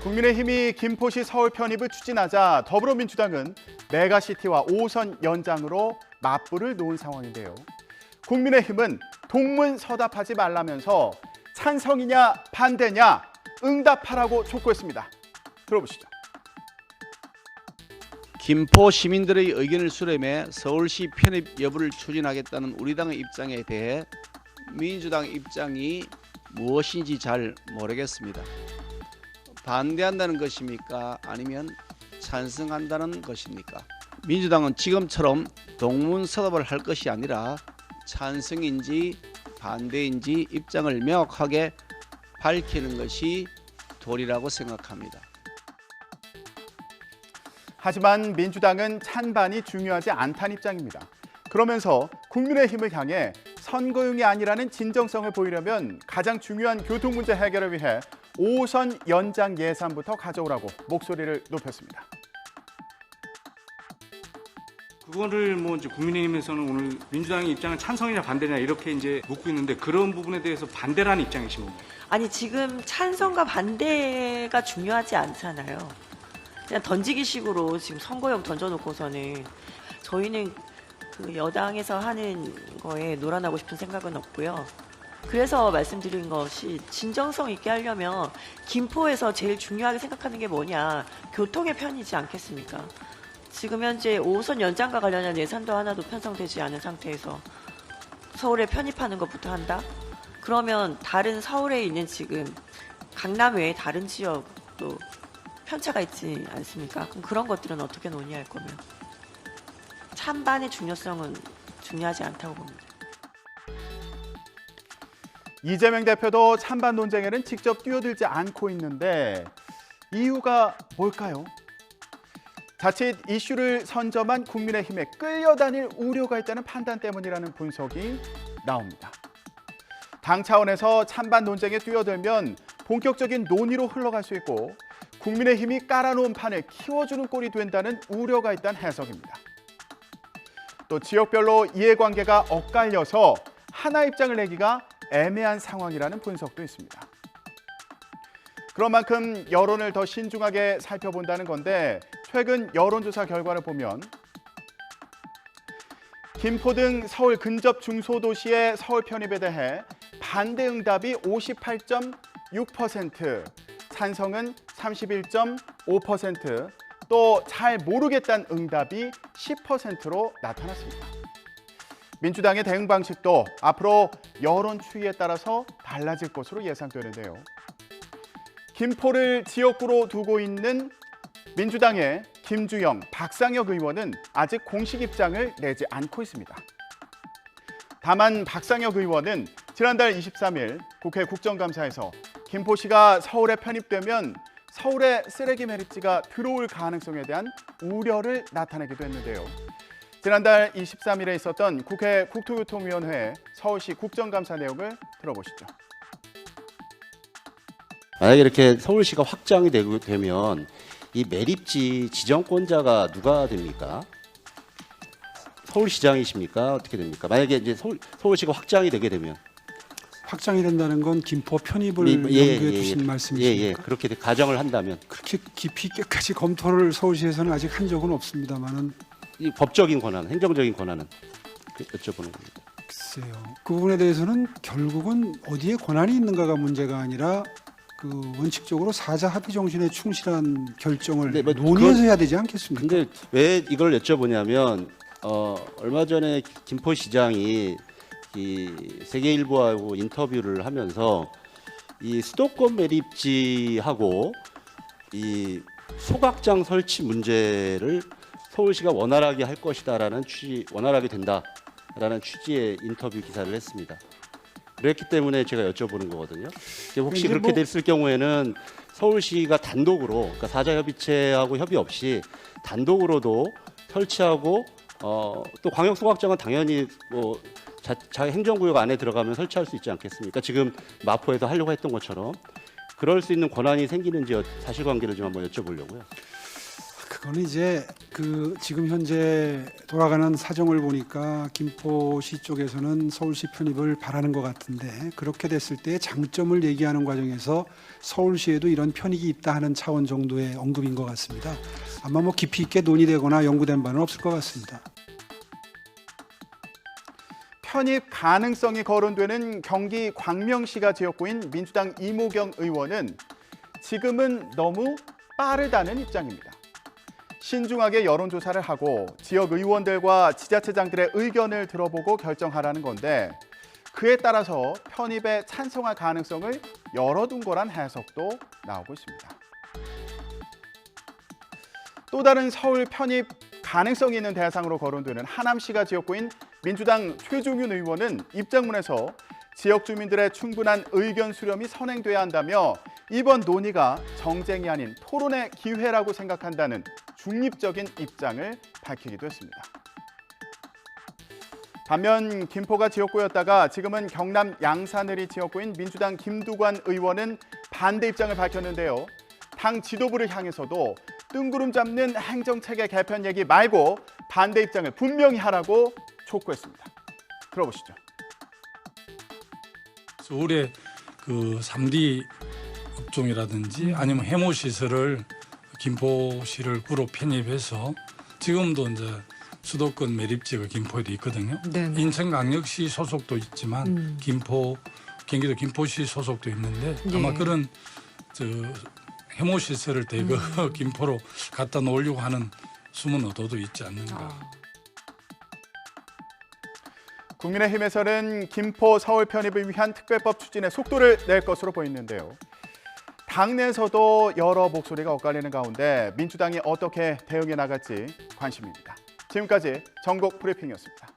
국민의힘이 김포시 서울 편입을 추진하자 더불어민주당은 메가시티와 5호선 연장으로 맞불을 놓은 상황인데요. 국민의힘은 동문서답하지 말라면서 찬성이냐 반대냐 응답하라고 촉구했습니다. 들어보시죠. 김포 시민들의 의견을 수렴해 서울시 편입 여부를 추진하겠다는 우리 당의 입장에 대해 민주당 입장이 무엇인지 잘 모르겠습니다. 반대한다는 것입니까? 아니면 찬성한다는 것입니까? 민주당은 지금처럼 동문서답을 할 것이 아니라 찬성인지 반대인지 입장을 명확하게 밝히는 것이 도리라고 생각합니다. 하지만 민주당은 찬반이 중요하지 않다는 입장입니다. 그러면서 국민의힘을 향해 선거용이 아니라는 진정성을 보이려면 가장 중요한 교통 문제 해결을 위해 5호선 연장 예산부터 가져오라고 목소리를 높였습니다. 그거를 이제 국민의힘에서는 오늘 민주당의 입장은 찬성이냐 반대냐 이렇게 이제 묻고 있는데 그런 부분에 대해서 반대라는 입장이신 겁니다. 아니 지금 찬성과 반대가 중요하지 않잖아요. 그냥 던지기식으로 지금 선거용 던져놓고서는 저희는 그 여당에서 하는 거에 놀아나고 싶은 생각은 없고요. 그래서 말씀드린 것이 진정성 있게 하려면 김포에서 제일 중요하게 생각하는 게 뭐냐, 교통의 편이지 않겠습니까? 지금 현재 5호선 연장과 관련한 예산도 하나도 편성되지 않은 상태에서 서울에 편입하는 것부터 한다? 그러면 다른 서울에 있는 지금 강남 외에 다른 지역도 편차가 있지 않습니까? 그럼 그런 것들은 어떻게 논의할 거면? 찬반의 중요성은 중요하지 않다고 봅니다. 이재명 대표도 찬반 논쟁에는 직접 뛰어들지 않고 있는데 이유가 뭘까요? 자칫 이슈를 선점한 국민의힘에 끌려다닐 우려가 있다는 판단 때문이라는 분석이 나옵니다. 당 차원에서 찬반 논쟁에 뛰어들면 본격적인 논의로 흘러갈 수 있고 국민의힘이 깔아놓은 판을 키워주는 꼴이 된다는 우려가 있다는 해석입니다. 또 지역별로 이해관계가 엇갈려서 하나 입장을 내기가 애매한 상황이라는 분석도 있습니다. 그런 만큼 여론을 더 신중하게 살펴본다는 건데 최근 여론조사 결과를 보면 김포 등 서울 근접 중소도시의 서울 편입에 대해 반대 응답이 58.6%, 찬성은 31.5%, 또 잘 모르겠다는 응답이 10%로 나타났습니다. 민주당의 대응 방식도 앞으로 여론 추이에 따라서 달라질 것으로 예상되는데요. 김포를 지역구로 두고 있는 민주당의 김주영, 박상혁 의원은 아직 공식 입장을 내지 않고 있습니다. 다만 박상혁 의원은 지난달 23일 국회 국정감사에서 김포시가 서울에 편입되면 서울에 쓰레기 매립지가 들어올 가능성에 대한 우려를 나타내기도 했는데요. 지난달 23일에 있었던 국회 국토교통위원회 서울시 국정감사 내용을 들어보시죠. 만약에 이렇게 서울시가 확장이 되면 이 매립지 지정권자가 누가 됩니까? 서울시장이십니까? 어떻게 됩니까? 만약에 이제 서울시가 확장이 되게 되면 확장이 된다는 건 김포 편입을 염두에 두신 말씀이십니까? 그렇게 가정을 한다면 그렇게 깊이 끝까지 검토를 서울시에서는 아직 한 적은 없습니다만은 이 법적인 권한, 행정적인 권한은 여쭤보는 겁니다. 글쎄요. 그 부분에 대해서는 결국은 어디에 권한이 있는가가 문제가 아니라 그 원칙적으로 사자 합의 정신에 충실한 결정을 논의해서 해야 되지 않겠습니까? 근데 왜 이걸 여쭤보냐면 얼마 전에 김포시장이 이 세계일보하고 인터뷰를 하면서 이 수도권 매립지하고 이 소각장 설치 문제를 서울시가 원활하게 할 것이다라는 원활하게 된다라는 취지의 인터뷰 기사를 했습니다. 그랬기 때문에 제가 여쭤보는 거거든요. 혹시 그렇게 됐을 경우에는 서울시가 단독으로, 그러니까 사자협의체하고 협의 없이 단독으로도 설치하고 또 광역 소각장은 당연히 자기 행정구역 안에 들어가면 설치할 수 있지 않겠습니까? 지금 마포에서 하려고 했던 것처럼 그럴 수 있는 권한이 생기는지 사실관계를 좀 한번 여쭤보려고요. 그거는 이제 그 지금 현재 돌아가는 사정을 보니까 김포시 쪽에서는 서울시 편입을 바라는 것 같은데 그렇게 됐을 때 장점을 얘기하는 과정에서 서울시에도 이런 편익이 있다 하는 차원 정도의 언급인 것 같습니다. 아마 뭐 깊이 있게 논의되거나 연구된 바는 없을 것 같습니다. 편입 가능성이 거론되는 경기 광명시가 지역구인 민주당 이모경 의원은 지금은 너무 빠르다는 입장입니다. 신중하게 여론조사를 하고 지역 의원들과 지자체장들의 의견을 들어보고 결정하라는 건데 그에 따라서 편입에 찬성할 가능성을 열어둔 거란 해석도 나오고 있습니다. 또 다른 서울 편입 가능성이 있는 대상으로 거론되는 하남시가 지역구인 민주당 최종윤 의원은 입장문에서 지역 주민들의 충분한 의견 수렴이 선행돼야 한다며 이번 논의가 정쟁이 아닌 토론의 기회라고 생각한다는 중립적인 입장을 밝히기도 했습니다. 반면 김포가 지역구였다가 지금은 경남 양산을이 지역구인 민주당 김두관 의원은 반대 입장을 밝혔는데요. 당 지도부를 향해서도 뜬구름 잡는 행정체계 개편 얘기 말고 반대 입장을 분명히 하라고 촉구했습니다. 들어보시죠. 서울의 그 3D 업종이라든지 아니면 해모 시설을 김포시를 구로 편입해서 지금도 이제 수도권 매립지가 김포에도 있거든요. 네네. 인천광역시 소속도 있지만 경기도 김포시 소속도 있는데 아마 예. 그런 저 해모 시설을 대거 김포로 갖다 놓으려고 하는 숨은 의도도 있지 않는가. 국민의힘에서는 김포 서울 편입을 위한 특별법 추진에 속도를 낼 것으로 보이는데요. 당내에서도 여러 목소리가 엇갈리는 가운데 민주당이 어떻게 대응해 나갈지 관심입니다. 지금까지 전국 브리핑이었습니다.